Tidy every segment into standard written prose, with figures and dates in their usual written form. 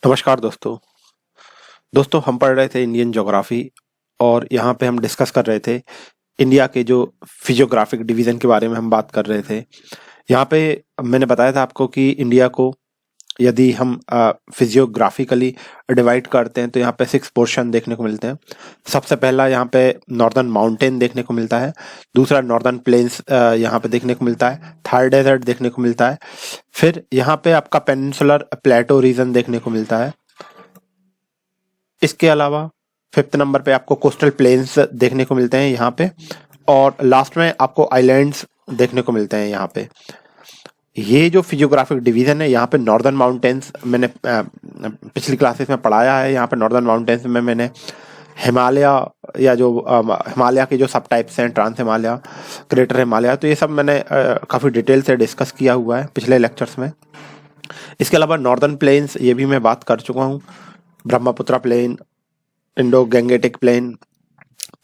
नमस्कार दोस्तों। दोस्तों हम पढ़ रहे थे इंडियन ज्योग्राफी और यहाँ पे हम डिस्कस कर रहे थे इंडिया के जो फिजियोग्राफिक डिवीजन के बारे में हम बात कर रहे थे। यहाँ पे मैंने बताया था आपको कि इंडिया को यदि हम फिजियोग्राफिकली डिवाइड करते हैं तो यहाँ पे 6 पोर्शन देखने को मिलते हैं। सबसे पहला यहाँ पे नॉर्दर्न माउंटेन देखने को मिलता है, दूसरा नॉर्दर्न प्लेन्स यहाँ पे देखने को मिलता है, थर्ड डेजर्ट देखने को मिलता है, फिर यहाँ पे आपका पेनिनसुलर प्लेटो रीजन देखने को मिलता है। इसके अलावा 5th नंबर पे आपको कोस्टल प्लेन्स देखने को मिलते हैं यहाँ पे, और लास्ट में आपको आइलैंड्स देखने को मिलते हैं यहाँ पे। ये जो फिजियोग्राफिक डिवीजन है यहाँ पे नॉर्दर्न माउंटेन्स मैंने पिछली क्लासेस में पढ़ाया है। यहाँ पे नॉर्दर्न माउंटेन्स में मैंने हिमालय या जो हिमालय के जो सब टाइप्स हैं, ट्रांस हिमालय, ग्रेटर हिमालय, तो ये सब मैंने काफ़ी डिटेल से डिस्कस किया हुआ है पिछले लेक्चर्स में। इसके अलावा नॉर्दर्न प्लेन्स ये भी मैं बात कर चुका हूँ, Brahmaputra plain, Indo Gangetic plain,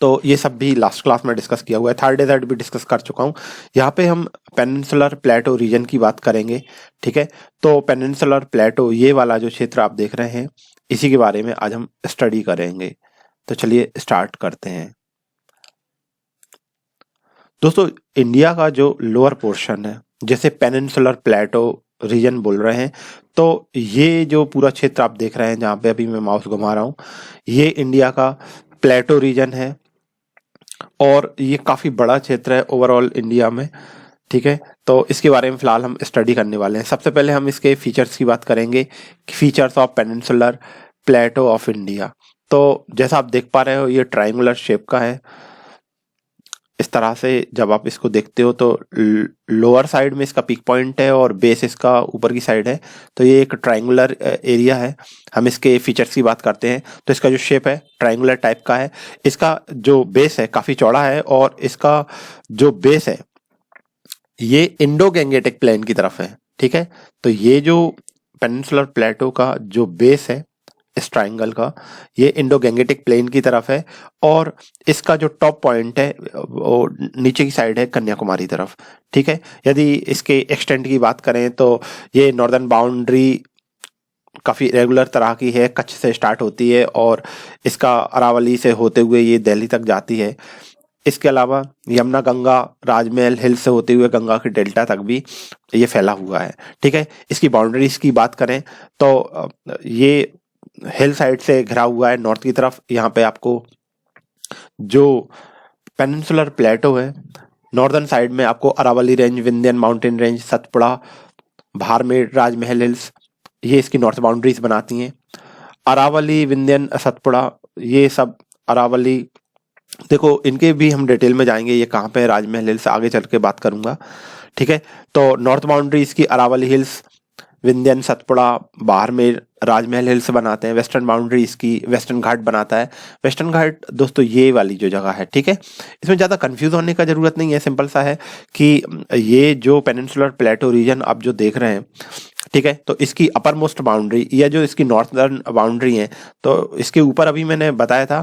तो ये सब भी लास्ट क्लास में डिस्कस किया हुआ है। थर्ड डेजर्ट भी डिस्कस कर चुका हूँ। यहाँ पे हम पेनिनसुलर प्लेटो रीजन की बात करेंगे, ठीक है। तो पेनिनसुलर प्लेटो, ये वाला जो क्षेत्र आप देख रहे हैं, इसी के बारे में आज हम स्टडी करेंगे। तो चलिए स्टार्ट करते हैं। दोस्तों इंडिया का जो लोअर पोर्शन है, जैसे पेनिनसुलर प्लेटो रीजन बोल रहे हैं, तो ये जो पूरा क्षेत्र आप देख रहे हैं जहाँ पे अभी मैं माउस घुमा रहा हूँ, ये इंडिया का प्लेटो रीजन है और ये काफी बड़ा क्षेत्र है ओवरऑल इंडिया में, ठीक है। तो इसके बारे में फिलहाल हम स्टडी करने वाले हैं। सबसे पहले हम इसके फीचर्स की बात करेंगे, features of peninsular Plato of India. तो जैसा आप देख पा रहे हो, ये ट्राइंगुलर शेप का है। इस तरह से जब आप इसको देखते हो तो लोअर साइड में इसका पीक पॉइंट है और बेस इसका ऊपर की साइड है, तो ये एक ट्राइंगुलर एरिया है। हम इसके फीचर्स की बात करते हैं तो इसका जो शेप है ट्राइंगुलर टाइप का है। इसका जो बेस है काफी चौड़ा है और इसका जो बेस है ये इंडो गैंगेटिक प्लेन की तरफ है, ठीक है। तो ये जो पेनिनसुलर प्लेटो का जो बेस है इस ट्राइंगल का, ये इंडो गैंगेटिक प्लेन की तरफ है और इसका जो टॉप पॉइंट है वो नीचे की साइड है कन्याकुमारी तरफ, ठीक है। यदि इसके एक्सटेंट की बात करें तो ये नॉर्दर्न बाउंड्री काफ़ी रेगुलर तरह की है, कच्छ से स्टार्ट होती है और इसका अरावली से होते हुए ये दिल्ली तक जाती है। इसके अलावा यमुना गंगा राजमहल हिल से होते हुए गंगा के डेल्टा तक भी ये फैला हुआ है, ठीक है। इसकी बाउंड्रीज की बात करें तो ये हिल साइड से घिरा हुआ है नॉर्थ की तरफ। यहाँ पे आपको जो पेनिनसुलर प्लेटो है, नॉर्दर्न साइड में आपको Aravali range, Vindhyan mountain range, Satpura, Barmer, Rajmahal hills, ये इसकी नॉर्थ बाउंड्रीज बनाती हैं। अरावली, विंध्यन, सतपुड़ा, ये सब अरावली, देखो इनके भी हम डिटेल में जाएंगे, ये कहाँ पे है राजमहल हिल्स आगे चल के बात करूंगा, ठीक है। तो नॉर्थ बाउंड्री इसकी अरावली हिल्स, विंध्यन, सतपुड़ा, बाड़मेर, राजमहल हिल्स बनाते हैं। वेस्टर्न बाउंड्री इसकी वेस्टर्न घाट बनाता है। वेस्टर्न घाट दोस्तों ये वाली जो जगह है, ठीक है। इसमें ज़्यादा कंफ्यूज होने का जरूरत नहीं है, सिंपल सा है कि ये जो पेनिनसुलर प्लेटो रीजन आप जो देख रहे हैं, ठीक है, तो इसकी अपर मोस्ट बाउंड्री या जो इसकी नॉर्थर्न बाउंड्री है, तो इसके ऊपर अभी मैंने बताया था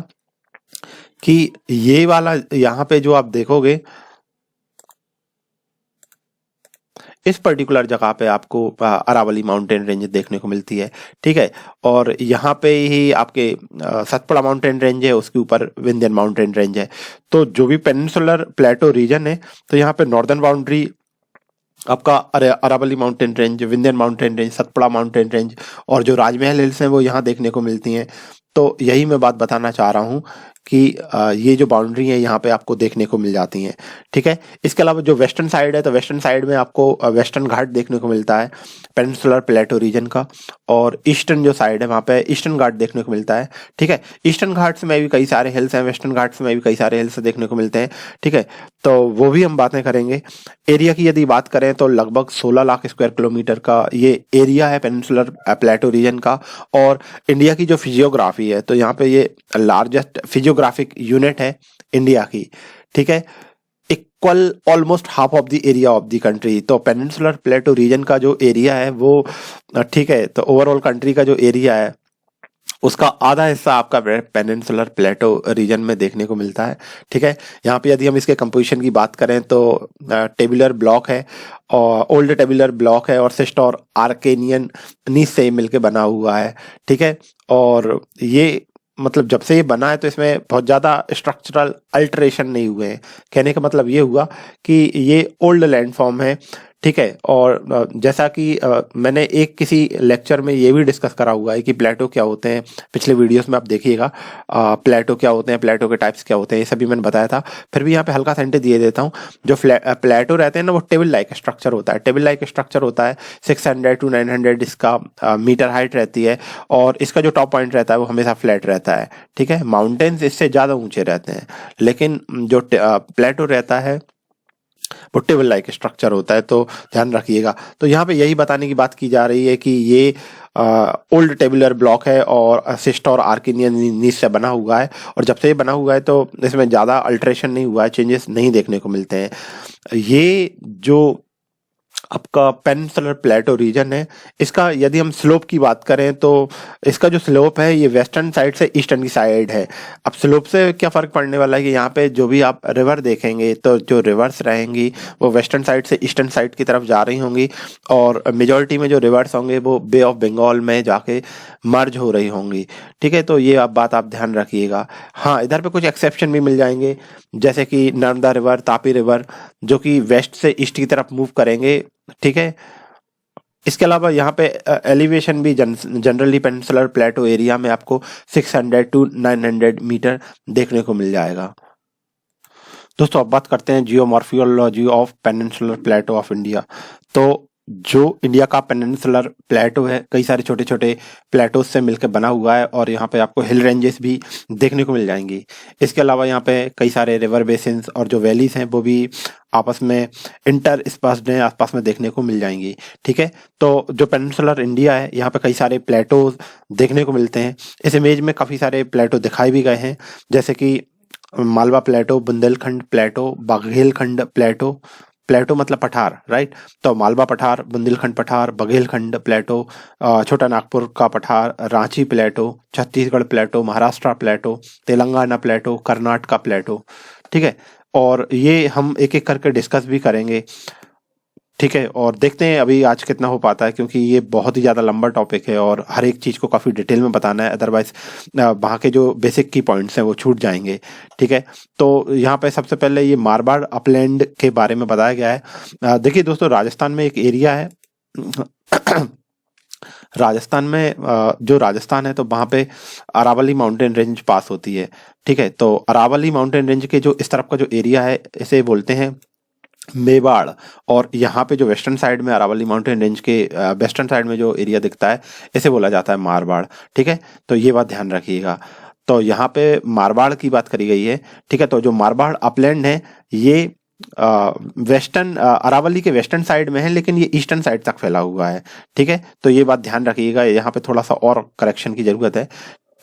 कि ये वाला यहाँ पे जो आप देखोगे, इस पर्टिकुलर जगह पे आपको अरावली माउंटेन रेंज देखने को मिलती है, ठीक है। और यहाँ पे ही आपके सतपुड़ा माउंटेन रेंज है, उसके ऊपर विंध्यन माउंटेन रेंज है। तो जो भी पेनिनसुलर प्लेटो रीजन है, तो यहाँ पे नॉर्दर्न बाउंड्री आपका Aravalli mountain range, Vindhyan mountain range, Satpura mountain range और जो राजमहल हिल्स हैं वो यहाँ देखने को मिलती हैं। तो यही मैं बात बताना चाह रहा हूँ कि ये जो बाउंड्री है यहाँ पे आपको देखने को मिल जाती हैं, ठीक है। इसके अलावा जो वेस्टर्न साइड है, तो वेस्टर्न साइड में आपको वेस्टर्न घाट देखने को मिलता है पेनिनसुलर प्लेटो रीजन का, और ईस्टर्न जो साइड है वहाँ पे ईस्टर्न घाट देखने को मिलता है, ठीक है। ईस्टर्न घाट्स में भी कई सारे हिल्स हैं, वेस्टर्न घाट्स में भी कई सारे हिल्स देखने को मिलते हैं, ठीक है। तो वो भी हम बातें करेंगे। एरिया की यदि बात करें तो लगभग 16 लाख स्क्वायर किलोमीटर का ये एरिया है पेनिनसुलर प्लेटो रीजन का। और इंडिया की जो फिजियोग्राफी है, तो यहाँ पे ये लार्जेस्ट फिजियोग्राफिक यूनिट है इंडिया की, ठीक है। Equal almost half of the area of the country. तो पेनिनसुलर प्लेटो रीजन का जो एरिया है वो, ठीक है, तो ओवरऑल कंट्री का जो एरिया है उसका आधा हिस्सा आपका पेनिनसुलर प्लेटो रीजन में देखने को मिलता है। ठीक है, यहाँ पे यदि हम इसके कंपोजिशन की बात करें तो टेबुलर ब्लॉक है और ओल्ड टेबुलर ब्लॉक है और सिस्ट और आर्केनियन नीस से मिलके बना हुआ है। ठीक है, और ये मतलब जब से ये बना है तो इसमें बहुत ज़्यादा स्ट्रक्चरल अल्टरेशन नहीं हुए हैं। कहने का मतलब ये हुआ कि ये ओल्ड लैंडफॉर्म है। ठीक है, और जैसा कि मैंने एक किसी लेक्चर में ये भी डिस्कस करा हुआ है कि प्लेटो क्या होते हैं, पिछले वीडियोस में आप देखिएगा प्लेटो क्या होते हैं, प्लेटो के टाइप्स क्या होते हैं, ये सभी मैंने बताया था। फिर भी यहाँ पे हल्का सेंटे दिए देता हूँ। जो प्लेटो रहते हैं ना, वो टेबल लाइक स्ट्रक्चर होता है। टेबल लाइक स्ट्रक्चर होता है, 600 to 900 इसका मीटर हाइट रहती है और इसका जो टॉप पॉइंट रहता है वो हमेशा फ्लैट रहता है। ठीक है, माउंटेन्स इससे ज़्यादा ऊंचे रहते हैं, लेकिन जो प्लेटो रहता है वो टेबल लाइक स्ट्रक्चर होता है, तो ध्यान रखिएगा। तो यहाँ पे यही बताने की बात की जा रही है कि ये ओल्ड टेबुलर ब्लॉक है और सिस्ट और आर्किनियन नीस से बना हुआ है, और जब से ये बना हुआ है तो इसमें ज़्यादा अल्ट्रेशन नहीं हुआ है, चेंजेस नहीं देखने को मिलते हैं। ये जो आपका पेनिनसुलर प्लेटो रीजन है, इसका यदि हम स्लोप की बात करें तो इसका जो स्लोप है ये वेस्टर्न साइड से ईस्टर्न की साइड है। अब स्लोप से क्या फ़र्क पड़ने वाला है कि यहाँ पे जो भी आप रिवर देखेंगे तो जो रिवर्स रहेंगी वो वेस्टर्न साइड से ईस्टर्न साइड की तरफ जा रही होंगी, और मेजॉरिटी में जो रिवर्स होंगे वो बे ऑफ बंगाल में जाके मर्ज हो रही होंगी। ठीक है, तो ये बात आप ध्यान रखिएगा। हाँ, इधर पे कुछ एक्सेप्शन भी मिल जाएंगे, जैसे कि नर्मदा रिवर, तापी रिवर, जो कि वेस्ट से ईस्ट की तरफ मूव करेंगे। ठीक है, इसके अलावा यहाँ पे एलिवेशन भी जनरली पेनिनसुलर प्लेटो एरिया में आपको 600 to 900 मीटर देखने को मिल जाएगा। दोस्तों अब बात करते हैं geomorphology of peninsular Plato of India. तो जो इंडिया का पेनिनसुलर प्लेटो है, कई सारे छोटे छोटे प्लेटोज से मिलकर बना हुआ है, और यहाँ पे आपको हिल रेंजेस भी देखने को मिल जाएंगी। इसके अलावा यहाँ पे कई सारे रिवर बेसिन्स और जो वैलीज हैं वो भी आपस में इंटर स्पर्स्ड हैं, आसपास में देखने को मिल जाएंगी। ठीक है, तो जो पेनिनसुलर इंडिया है, यहाँ पे कई सारे प्लेटोज देखने को मिलते हैं। इस इमेज में काफ़ी सारे प्लेटो दिखाए भी गए हैं, जैसे कि मालवा प्लेटो, बुंदेलखंड प्लेटो, बघेलखंड प्लेटो। प्लेटो मतलब पठार, राइट? तो मालवा पठार, बुंदेलखंड पठार, बघेलखंड प्लेटो, छोटा नागपुर का पठार, रांची प्लेटो, छत्तीसगढ़ प्लेटो, महाराष्ट्र प्लेटो, तेलंगाना प्लेटो, कर्नाटका प्लेटो। ठीक है, और ये हम एक एक करके डिस्कस भी करेंगे। ठीक है, और देखते हैं अभी आज कितना हो पाता है, क्योंकि ये बहुत ही ज़्यादा लंबा टॉपिक है और हर एक चीज़ को काफ़ी डिटेल में बताना है, अदरवाइज वहाँ के जो बेसिक की पॉइंट्स हैं वो छूट जाएंगे। ठीक है, तो यहाँ पे सबसे पहले ये मारवाड़ अपलैंड के बारे में बताया गया है। देखिए दोस्तों, राजस्थान में एक एरिया है राजस्थान में जो राजस्थान है तो वहाँ पे अरावली माउंटेन रेंज पास होती है। ठीक है, तो अरावली माउंटेन रेंज के जो इस तरफ का जो एरिया है इसे बोलते हैं मेवाड़, और यहाँ पे जो वेस्टर्न साइड में अरावली माउंटेन रेंज के वेस्टर्न साइड में जो एरिया दिखता है इसे बोला जाता है मारवाड़। ठीक है, तो ये बात ध्यान रखिएगा। तो यहाँ पे मारवाड़ की बात करी गई है। ठीक है, तो जो मारवाड़ अपलैंड है ये वेस्टर्न अरावली के वेस्टर्न साइड में है, लेकिन ये ईस्टर्न साइड तक फैला हुआ है। ठीक है, तो ये बात ध्यान रखिएगा, यहाँ पे थोड़ा सा और करेक्शन की जरूरत है।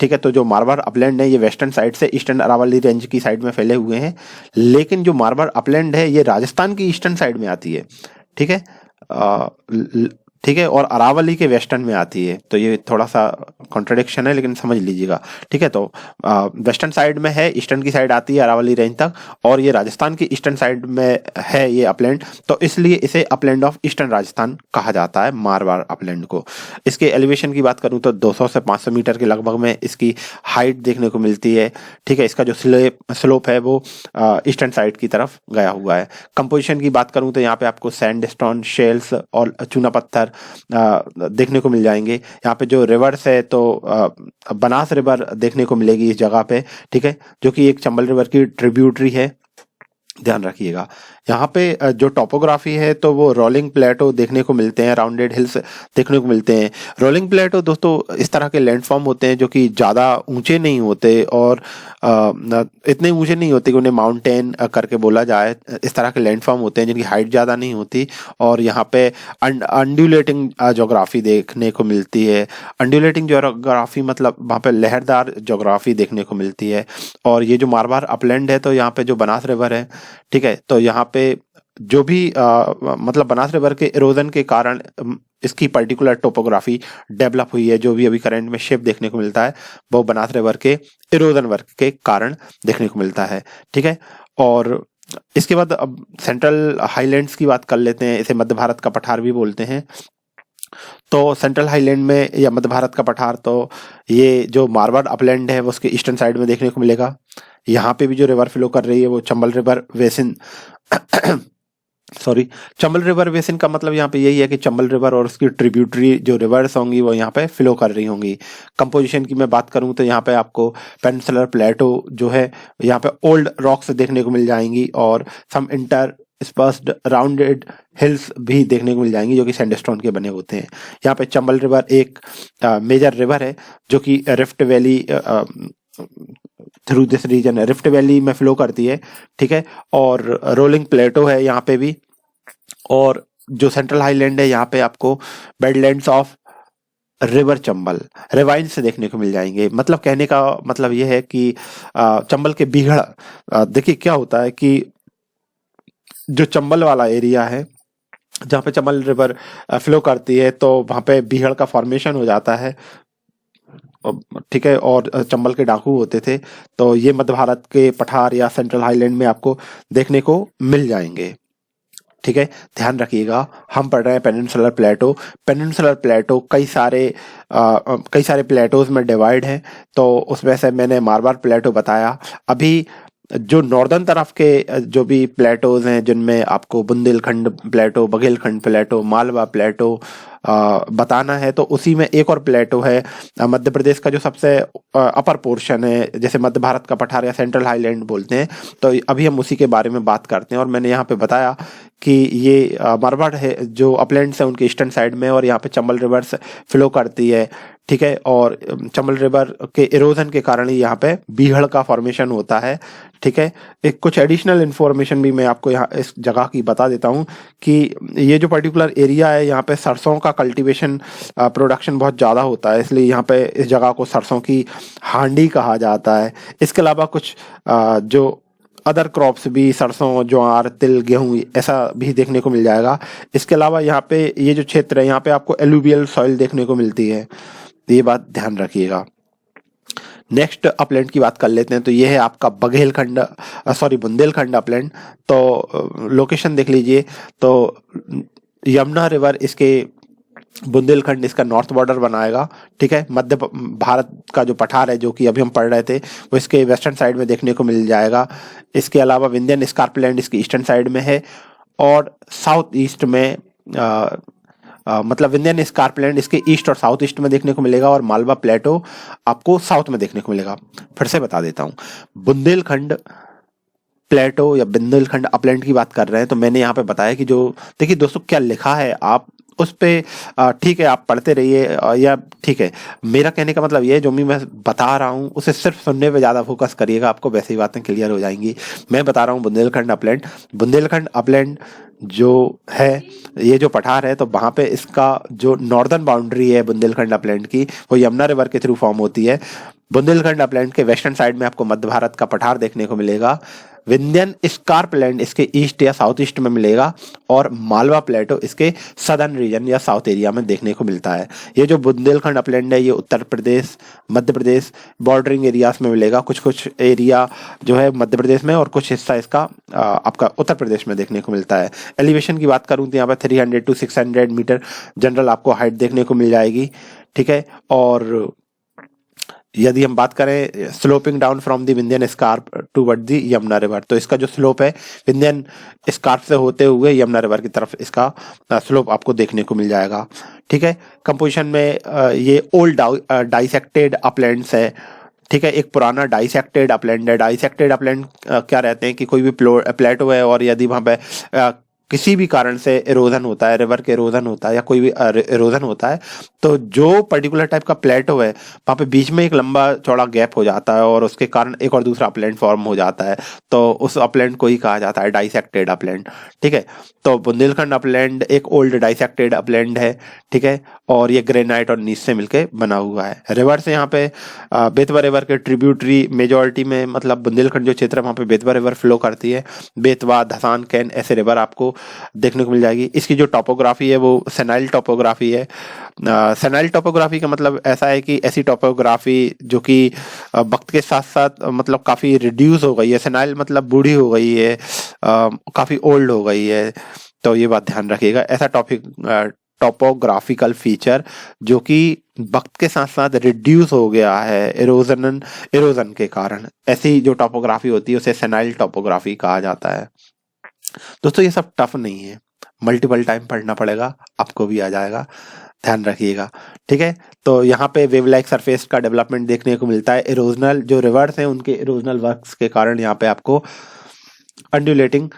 ठीक है, तो जो मारवाड़ अपलैंड है ये वेस्टर्न साइड से ईस्टर्न अरावली रेंज की साइड में फैले हुए हैं, लेकिन जो मारवाड़ अपलैंड है ये राजस्थान की ईस्टर्न साइड में आती है। ठीक है, ठीक है, और अरावली के वेस्टर्न में आती है, तो ये थोड़ा सा कॉन्ट्रडिक्शन है, लेकिन समझ लीजिएगा। ठीक है, तो वेस्टर्न साइड में है, ईस्टर्न की साइड आती है अरावली रेंज तक, और ये राजस्थान की ईस्टर्न साइड में है ये अपलैंड, तो इसलिए इसे अपलैंड ऑफ ईस्टर्न राजस्थान कहा जाता है, मारवाड़ अपलैंड को। इसके एलिवेशन की बात करूं तो 200 से 500 मीटर के लगभग में इसकी हाइट देखने को मिलती है। ठीक है, इसका जो स्लोप है वो ईस्टर्न साइड की तरफ गया हुआ है। कंपोजिशन की बात करूं तो यहाँ पे आपको सैंडस्टोन, शेल्स और चूना पत्थर देखने को मिल जाएंगे। यहाँ पे जो रिवर्स है तो बनास रिवर देखने को मिलेगी इस जगह पे। ठीक है, जो कि एक चंबल रिवर की ट्रिब्यूटरी है, ध्यान रखिएगा। यहाँ पे जो टोपोग्राफी है तो वो रोलिंग प्लेटो देखने को मिलते हैं, राउंडेड हिल्स देखने को मिलते हैं। रोलिंग प्लेटो दोस्तों इस तरह के लैंडफॉर्म होते हैं जो कि ज़्यादा ऊंचे नहीं होते और इतने ऊंचे नहीं होते कि उन्हें माउंटेन करके बोला जाए। इस तरह के लैंडफॉर्म होते हैं जिनकी हाइट ज़्यादा नहीं होती, और यहाँ पे अंडुलेटिंग जोग्राफी देखने को मिलती है। अंडुलेटिंग जोग्राफी मतलब वहाँ पे लहरदार जोग्राफी देखने को मिलती है। और ये जो मारवाड़ अपलैंड है तो यहाँ पे जो बनास रिवर है, ठीक है, तो यहाँ पे जो भी मतलब बनास रिवर के इरोजन के कारण इसकी पर्टिकुलर टोपोग्राफी डेवलप हुई है, जो भी अभी करंट में शेप देखने को मिलता है वो बनास रिवर के इरोजन वर्क के कारण देखने को मिलता है। ठीक है, और इसके बाद अब सेंट्रल हाईलैंड्स की बात कर लेते हैं। इसे मध्य भारत का पठार भी बोलते हैं। तो सेंट्रल हाईलैंड में या मध्य भारत का पठार, तो ये जो मारवाड़ अपलैंड है वो उसके ईस्टर्न साइड में देखने को मिलेगा। यहाँ पे भी जो रिवर फ्लो कर रही है वो Chambal river basin sorry, Chambal river basin का मतलब यहाँ पे यही है कि चंबल रिवर और उसकी ट्रिब्यूटरी जो रिवर्स होंगी वो यहाँ पे फ्लो कर रही होंगी। कंपोजिशन की मैं बात करूँ तो यहाँ पे आपको पेनिनसुलर प्लेटो जो है यहाँ पे ओल्ड रॉक्स देखने को मिल जाएंगी और सम इंटर स्पर्स्ड राउंडेड हिल्स भी देखने को मिल जाएंगी जो कि सैंडस्टोन के बने होते हैं। यहाँ पे चंबल रिवर एक मेजर रिवर है जो कि rift valley through this region rift valley में फ्लो करती है। ठीक है, और रोलिंग प्लेटो है यहाँ पे भी, और जो सेंट्रल हाईलैंड है यहाँ पे आपको बेडलैंड्स ऑफ रिवर चंबल रिवाइंस से देखने को मिल जाएंगे। मतलब कहने का मतलब यह है कि चंबल के बीहड़, देखिए क्या होता है कि जो चंबल वाला एरिया है जहाँ पे चंबल रिवर फ्लो करती है तो वहां पे बीहड़ का फॉर्मेशन हो जाता है। ठीक है, और चंबल के डाकू होते थे, तो ये मध्य भारत के पठार या सेंट्रल हाईलैंड में आपको देखने को मिल जाएंगे। ठीक है, ध्यान रखिएगा हम पढ़ रहे हैं पेनिनसुलर प्लेटो। पेनिनसुलर प्लेटो कई सारे प्लेटोज में डिवाइड है, तो उसमें से मैंने मारवाड़ प्लेटो बताया। अभी जो नॉर्दर्न तरफ के जो भी प्लेटोज हैं जिनमें आपको बुंदेलखंड प्लेटो, बघेलखंड प्लेटो, मालवा प्लेटो बताना है, तो उसी में एक और प्लेटो है मध्य प्रदेश का जो सबसे अपर पोर्शन है, जैसे मध्य भारत का पठार या सेंट्रल हाईलैंड बोलते हैं। तो अभी हम उसी के बारे में बात करते हैं, और मैंने यहाँ पे बताया कि ये मारवाड़ है जो अपलैंड्स है उनके ईस्टर्न साइड में, और यहाँ पे चंबल रिवर फ्लो करती है। ठीक है, और चंबल रिवर के इरोजन के कारण ही यहाँ पे बीहड़ का फॉर्मेशन होता है। ठीक है, एक कुछ एडिशनल इन्फॉर्मेशन भी मैं आपको यहाँ इस जगह की बता देता हूँ कि ये जो पर्टिकुलर एरिया है यहाँ पे सरसों का कल्टीवेशन प्रोडक्शन बहुत ज़्यादा होता है, इसलिए यहाँ पे इस जगह को सरसों की हांडी कहा जाता है। इसके अलावा कुछ जो अदर क्रॉप्स भी, सरसों, ज्वार, तिल, गेहूं, ऐसा भी देखने को मिल जाएगा। इसके अलावा यहाँ पे ये जो क्षेत्र है यहाँ पे आपको एलुवियल सॉइल देखने को मिलती है, तो ये बात ध्यान रखिएगा। नेक्स्ट अपलैंड की बात कर लेते हैं, तो ये है आपका बुंदेलखंड अपलैंड। तो लोकेशन देख लीजिए, तो यमुना रिवर इसके बुंदेलखंड इसका नॉर्थ बॉर्डर बनाएगा। ठीक है, मध्य भारत का जो पठार है जो कि अभी हम पढ़ रहे थे वो इसके वेस्टर्न साइड में देखने को मिल जाएगा। इसके अलावा विंध्यन स्कार्पलैंड इसकी ईस्टर्न साइड में है, और साउथ ईस्ट में मतलब विंध्यन स्कार्पलैंड इसके ईस्ट और साउथ ईस्ट में देखने को मिलेगा, और मालवा प्लेटो आपको साउथ में देखने को मिलेगा। फिर से बता देता हूँ, बुंदेलखंड प्लेटो या बुंदेलखंड अपलैंड की बात कर रहे हैं, तो मैंने यहाँ पे बताया कि जो देखिए दोस्तों क्या लिखा है आप उस पे ठीक है आप पढ़ते रहिए, या ठीक है, मेरा कहने का मतलब ये है जो भी मैं बता रहा हूँ उसे सिर्फ सुनने पे ज़्यादा फोकस करिएगा, आपको वैसे ही बातें क्लियर हो जाएंगी। मैं बता रहा हूँ बुंदेलखंड अपलैंड जो है, ये जो पठार है, तो वहाँ पे इसका जो नॉर्दर्न बाउंड्री है बुंदेलखंड अपलैंड की वो यमुना रिवर के थ्रू फॉर्म होती है। बुंदेलखंड अपलैंड के वेस्टर्न साइड में आपको मध्य भारत का पठार देखने को मिलेगा, विंध्यन स्कार्पलैंड इसके ईस्ट या साउथ ईस्ट में मिलेगा, और मालवा प्लेटो इसके सदर्न रीजन या साउथ एरिया में देखने को मिलता है। ये जो बुंदेलखंड अपलैंड है ये उत्तर प्रदेश, मध्य प्रदेश बॉर्डरिंग एरियाज में मिलेगा। कुछ एरिया जो है मध्य प्रदेश में और कुछ हिस्सा इसका आपका उत्तर प्रदेश में देखने को मिलता है। एलिवेशन की बात करूँ तो यहाँ पर 300 to 600 मीटर जनरल आपको हाइट देखने को मिल जाएगी। ठीक है, और यदि हम बात करें sloping down from the Vindhyan scarp toward the Yamuna river, तो इसका जो स्लोप है विंध्यन स्कार्प से होते हुए यमुना रिवर की तरफ इसका स्लोप आपको देखने को मिल जाएगा। ठीक है, कंपोजिशन में ये ओल्ड डाइसेक्टेड अपलैंड्स है। ठीक है, एक पुराना डाइसेक्टेड अपलैंड है। डाइसेक्टेड अपलैंड क्या रहते हैं कि कोई भी प्लेटो है और यदि वहाँ पे किसी भी कारण से इरोजन होता है, रिवर के इरोजन होता है या कोई भी इरोजन होता है, तो जो पर्टिकुलर टाइप का प्लेटो है वहाँ पे बीच में एक लंबा चौड़ा गैप हो जाता है और उसके कारण एक और दूसरा अपलैंड फॉर्म हो जाता है। तो उस अपलैंड को ही कहा जाता है डाइसेक्टेड अपलैंड। ठीक है, तो बुंदेलखंड अपलैंड एक ओल्ड डाइसेक्टेड अपलैंड है। ठीक है, और ये ग्रेनाइट और नीच से मिलके बना हुआ है। रिवर से यहाँ पे बेतवा रिवर के ट्रिब्यूटरी मेजोरिटी में, मतलब बुंदेलखंड जो क्षेत्र है वहाँ पे बेतवा रिवर फ्लो करती है। बेतवा, धसान, कैन ऐसे रिवर आपको देखने को मिल जाएगी। इसकी जो टोपोग्राफी है वो सेनाइल टोपोग्राफी है। सेनाइल टोपोग्राफी का मतलब ऐसा है कि ऐसी टोपोग्राफी जो कि वक्त के साथ साथ मतलब काफी रिड्यूस हो गई है। सेनाइल मतलब बूढ़ी हो गई है, काफी ओल्ड हो गई है। तो ये बात ध्यान रखिएगा। ऐसा टोपोग्राफिकल फीचर जो कि वक्त के साथ साथ रिड्यूस हो गया है इरोजन के कारण, ऐसी जो टोपोग्राफी होती है उसे सेनाइल टोपोग्राफी कहा जाता है। दोस्तों ये सब टफ नहीं है, मल्टीपल टाइम पढ़ना पड़ेगा, आपको भी आ जाएगा, ध्यान रखिएगा। ठीक है, तो यहाँ पे वेव लाइक सरफेस का डेवलपमेंट देखने को मिलता है। इरोजनल जो रिवर्स हैं उनके इरोजनल वर्क्स के कारण यहाँ पे आपको अंडुलेटिंग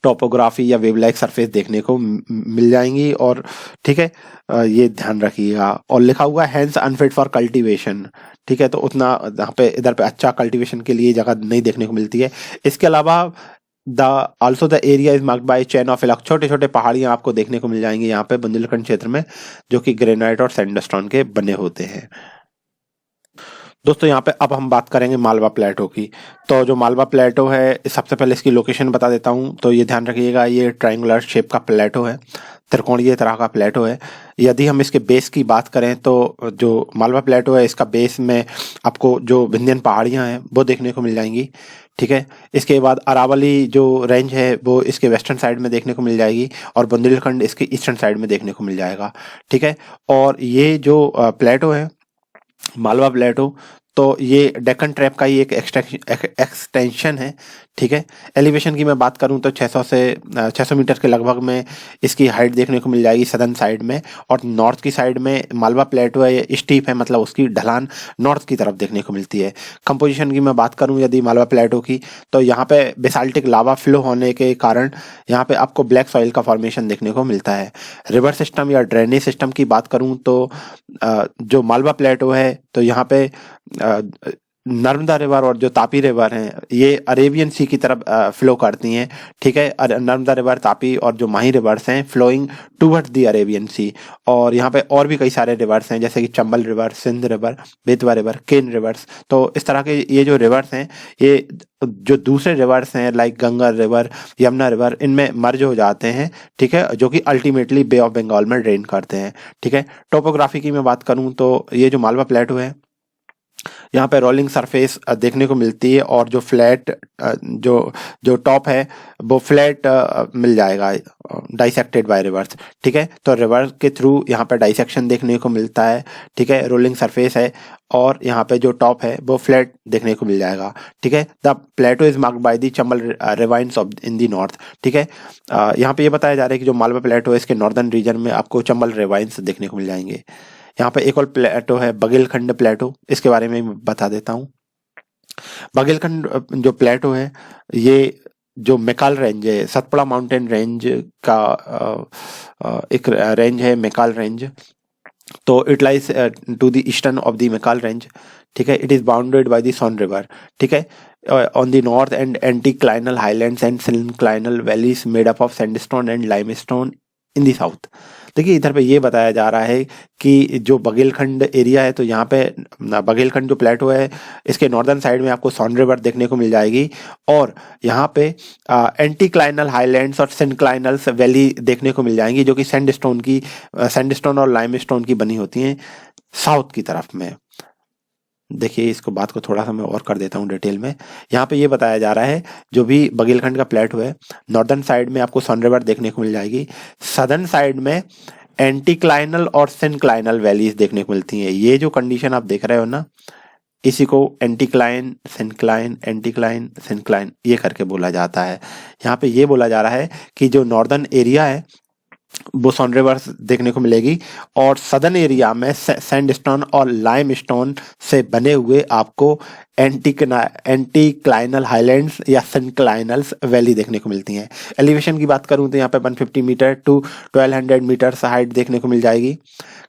टोपोग्राफी या वेव लाइक सरफेस देखने को मिल जाएंगी। और ठीक है, ये ध्यान रखिएगा। और लिखा हुआ है हैंस अनफिट फॉर कल्टीवेशन। ठीक है, तो उतना यहाँ पे इधर पे अच्छा कल्टीवेशन के लिए जगह नहीं देखने को मिलती है। इसके अलावा also the area is marked bye chain of hills, छोटे छोटे पहाड़ियां आपको देखने को मिल जाएंगी यहाँ पे बुंदेलखंड क्षेत्र में, जो कि ग्रेनाइट और सैंडस्टोन के बने होते हैं। दोस्तों यहाँ पे अब हम बात करेंगे मालवा प्लेटो की। तो जो मालवा प्लेटो है, सबसे पहले इसकी लोकेशन बता देता हूँ। तो ये ध्यान रखिएगा, ये ट्रायंगुलर शेप का प्लेटो है, त्रिकोणीय तरह का प्लेटो है। यदि हम इसके बेस की बात करें तो जो मालवा प्लेटो है इसका बेस में आपको जो विंध्यन पहाड़ियाँ हैं वो देखने को मिल जाएंगी। ठीक है, इसके बाद अरावली जो रेंज है वो इसके वेस्टर्न साइड में देखने को मिल जाएगी और बुंदेलखंड इसके ईस्टर्न साइड में देखने को मिल जाएगा। ठीक है, और ये जो प्लेटो है मालवा प्लेटो, तो ये डेक्कन ट्रैप का ही एक एक्सटेंशन है। ठीक है, एलिवेशन की मैं बात करूं तो 600 मीटर के लगभग में इसकी हाइट देखने को मिल जाएगी सदर्न साइड में। और नॉर्थ की साइड में मालवा प्लेटो है, ये स्टीप है, मतलब उसकी ढलान नॉर्थ की तरफ देखने को मिलती है। कंपोजिशन की मैं बात करूं यदि मालवा प्लेटो की, तो यहाँ पे बेसाल्टिक लावा फ्लो होने के कारण यहाँ पे आपको ब्लैक सॉइल का फॉर्मेशन देखने को मिलता है। रिवर सिस्टम या ड्रेनेज सिस्टम की बात करूं तो जो मालवा प्लेटो है तो यहाँ पे नर्मदा रिवर और जो तापी रिवर हैं ये अरेबियन सी की तरफ फ्लो करती हैं। ठीक है, नर्मदा रिवर, तापी और जो माही रिवर्स हैं फ्लोइंग टूवर्ड्स द अरेबियन सी। और यहाँ पे और भी कई सारे रिवर्स हैं जैसे कि Chambal river, Sindh river, Betwa river, Ken rivers. तो इस तरह के ये जो रिवर्स हैं, ये जो दूसरे रिवर्स हैं like Ganga river, Yamuna river, इनमें मर्ज हो जाते हैं। ठीक है, जो कि अल्टीमेटली बे ऑफ बंगाल में ड्रेन करते हैं। ठीक है, टोपोग्राफी की मैं बात करूं तो ये जो मालवा प्लेटो है यहाँ पे रोलिंग सरफेस देखने को मिलती है और जो फ्लैट जो जो टॉप है वो फ्लैट मिल जाएगा डाइसेक्टेड बाय रिवर्स। ठीक है, तो रिवर के थ्रू यहाँ पे डाइसेक्शन देखने को मिलता है। ठीक है, रोलिंग सरफेस है और यहाँ पे जो टॉप है वो फ्लैट देखने को मिल जाएगा। ठीक है, the plateau is marked by the Chambal ravines of in the north. ठीक है, यहाँ पे ये बताया जा रहा है कि जो मालवा प्लेटो है इसके नॉर्दर्न रीजन में आपको चंबल रिवाइंस देखने को मिल जाएंगे। यहाँ पे एक और प्लेटो है बघेलखंड प्लेटो, इसके बारे में बता देता हूँ। बघेलखंड जो प्लेटो है ये जो मेकाल रेंज है, सतपुड़ा माउंटेन रेंज का एक रेंज है मेकाल रेंज। तो it lies to the eastern of the Maikal range. ठीक है, it is bounded by the Son river. ठीक है, on the north and anticlinal highlands and synclinal valleys made up of sandstone and limestone in the south. देखिए इधर पे ये बताया जा रहा है कि जो बघेलखंड एरिया है तो यहाँ पे बघेलखंड जो प्लेटो है इसके नॉर्दर्न साइड में आपको सोन रिवर देखने को मिल जाएगी और यहाँ पे एंटीक्लाइनल हाईलैंड्स और सिंक्लाइनल वैली देखने को मिल जाएंगी जो कि सैंडस्टोन और लाइमस्टोन की बनी होती हैं साउथ की तरफ में। देखिए इसको बात को थोड़ा सा मैं और कर देता हूँ डिटेल में। यहाँ पे ये बताया जा रहा है जो भी बघेलखंड का प्लेटो है नॉर्दर्न साइड में आपको सोन रिवर देखने को मिल जाएगी, सदर्न साइड में एंटीक्लाइनल और सिंक्लाइनल वैलीज देखने को मिलती हैं। ये जो कंडीशन आप देख रहे हो ना, इसी को एंटीक्लाइन सिंक्लाइन ये करके बोला जाता है। यहाँ पे ये बोला जा रहा है कि जो नॉर्दर्न एरिया है वो सॉन रिवर देखने को मिलेगी। और सदर्न एरिया में सैंडस्टोन और लाइमस्टोन से बने हुए आपको एंटीक्लाइनल हाईलैंड्स या सिंक्लाइनल्स वैली देखने को मिलती हैं। एलिवेशन की बात करूं तो यहाँ पे 150 मीटर टू 1200 मीटर हाइट देखने को मिल जाएगी।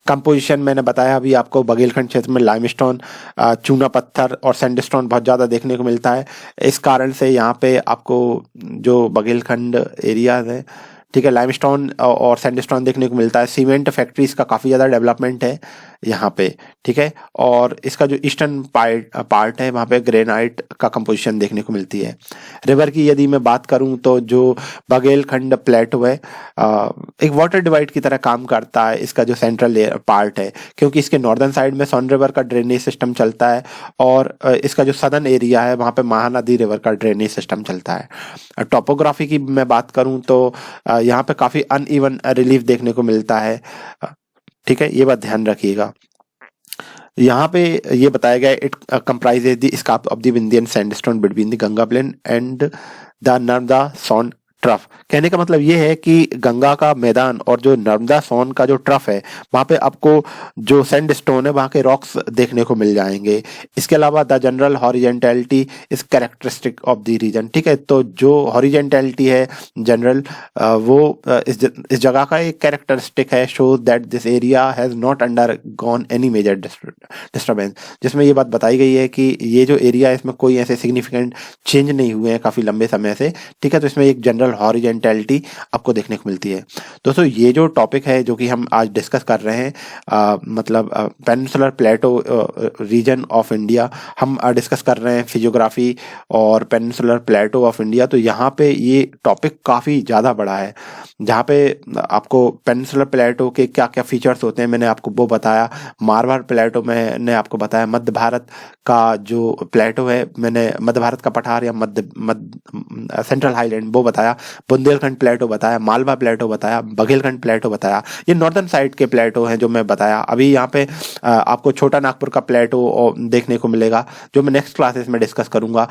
कंपोजिशन मैंने बताया अभी आपको, बघेलखंड क्षेत्र में लाइमस्टोन, चूना पत्थर और सैंडस्टोन बहुत ज़्यादा देखने को मिलता है। इस कारण से यहाँ पे आपको जो बघेलखंड एरिया है, ठीक है, लाइमस्टोन और सैंडस्टोन देखने को मिलता है। सीमेंट फैक्ट्रीज का काफ़ी ज़्यादा डेवलपमेंट है यहाँ पे, ठीक है। और इसका जो ईस्टर्न पार्ट है वहाँ पे ग्रेनाइट का कंपोजिशन देखने को मिलती है। रिवर की यदि मैं बात करूँ तो जो बघेलखंड प्लेटो है एक वाटर डिवाइड की तरह काम करता है, इसका जो सेंट्रल पार्ट है, क्योंकि इसके नॉर्दर्न साइड में सोन रिवर का ड्रेनेज सिस्टम चलता है और इसका जो सदर्न एरिया है वहाँ पे महानदी रिवर का ड्रेनेज सिस्टम चलता है। टोपोग्राफी की मैं बात करूँ तो यहाँ पे काफ़ी अनइवन रिलीफ देखने को मिलता है, ठीक है, ये बात ध्यान रखिएगा। यहाँ पे ये बताया गया it comprises the scarp of the Vindhyan sandstone between the Ganga plain and the Narmada Son trough. कहने का मतलब ये है कि गंगा का मैदान और जो नर्मदा सोन का जो ट्रफ है वहाँ पे आपको जो सैंडस्टोन है वहाँ के रॉक्स देखने को मिल जाएंगे। इसके अलावा the general horizontality is characteristic of the region, ठीक है। तो जो हॉरिजेंटलिटी है जनरल, वो इस जगह का एक कैरेक्टरिस्टिक है, show that this area has not undergone any major disturbance. जिसमें ये बात बताई गई है कि ये जो एरिया है इसमें कोई ऐसे सिग्निफिकेंट चेंज नहीं हुए हैं काफ़ी लंबे समय से, ठीक है। तो इसमें एक जनरल हॉरिजेंटलिटी आपको देखने को मिलती है। दोस्तों ये जो टॉपिक है जो कि हम आज डिस्कस कर रहे हैं, मतलब peninsular plateau region of India, हम डिस्कस कर रहे हैं फिजियोग्राफी और पेनिनसुलर प्लेटो ऑफ इंडिया। तो यहाँ पे ये टॉपिक काफ़ी ज़्यादा बड़ा है, जहाँ पे आपको पेनिनसुलर प्लेटो के क्या क्या फीचर्स होते हैं मैंने आपको वो बताया। मारवाड़ प्लेटो मैंने आपको बताया। मध्य भारत का जो प्लेटो है मैंने मध्य भारत का पठार या मध्य सेंट्रल हाईलैंड वो बताया। बुंदेलखंड प्लेटो बताया, मालवा प्लेटो बताया, बघेलखंड प्लेटो बताया। ये नॉर्दर्न साइड के प्लेटो हैं जो मैं बताया। अभी यहाँ पे आपको छोटा नागपुर का प्लेटो देखने को मिलेगा जो मैं नेक्स्ट क्लासेस में डिस्कस करूंगा।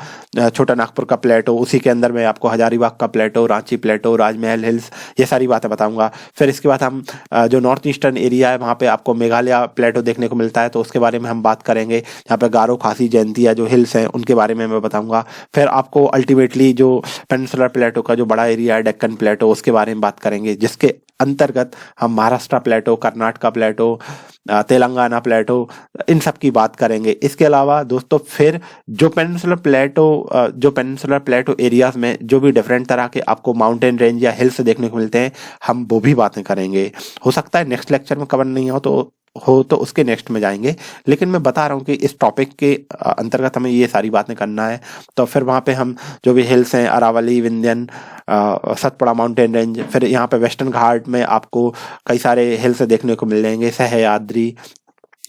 छोटा नागपुर का प्लेटो, उसी के अंदर में आपको हजारीबाग का प्लेटो, रांची प्लेटो, राजमहल हिल्स, ये सारी बातें बताऊंगा। फिर इसके बाद हम जो नॉर्थ ईस्टर्न एरिया है वहाँ पे आपको मेघालय प्लेटो देखने को मिलता है, तो उसके बारे में हम बात करेंगे। यहाँ पे गारो, खासी, जयंतिया जो हिल्स हैं उनके बारे में मैं बताऊंगा। फिर आपको अल्टीमेटली जो पेनिनसुलर प्लेटो का जो बड़ा एरिया है डेक्कन प्लेटो, उसके बारे में बात करेंगे, जिसके अंतर्गत हम महाराष्ट्र प्लेटो, कर्नाटका प्लेटो, तेलंगाना प्लेटो, इन सब की बात करेंगे। इसके अलावा दोस्तों फिर जो पेनिनसुलर प्लेटो एरियाज में जो भी डिफरेंट तरह के आपको माउंटेन रेंज या हिल्स देखने को मिलते हैं, हम वो भी बातें करेंगे। हो सकता है नेक्स्ट लेक्चर में कवर नहीं हो तो उसके नेक्स्ट में जाएंगे, लेकिन मैं बता रहा हूँ कि इस टॉपिक के अंतर्गत हमें ये सारी बातें करना है। तो फिर वहाँ पे हम जो भी हिल्स हैं, अरावली, विंध्यन, सतपुड़ा माउंटेन रेंज, फिर यहाँ पे वेस्टर्न घाट में आपको कई सारे हिल्स देखने को मिल जाएंगे, सह्याद्री,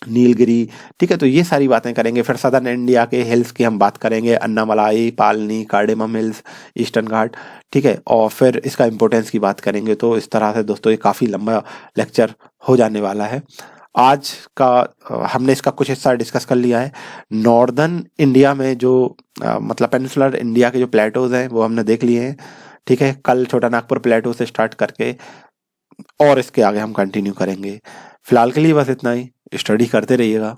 नीलगिरी, ठीक है। तो ये सारी बातें करेंगे। फिर सदर्न इंडिया के हिल्स की हम बात करेंगे, अन्नामलाई, पालनी, कार्डेमम हिल्स, ईस्टर्न घाट, ठीक है। और फिर इसका इम्पोर्टेंस की बात करेंगे। तो इस तरह से दोस्तों ये काफ़ी लंबा लेक्चर हो जाने वाला है। आज का हमने इसका कुछ हिस्सा डिस्कस कर लिया है। नॉर्दर्न इंडिया में जो मतलब पेनिनसुलर इंडिया के जो प्लेटोज हैं वो हमने देख लिए हैं, ठीक है। कल छोटा नागपुर प्लेटो से स्टार्ट करके और इसके आगे हम कंटिन्यू करेंगे। फिलहाल के लिए बस इतना ही। स्टडी करते रहिएगा।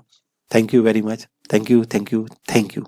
Thank you very much. Thank you, thank you, thank you.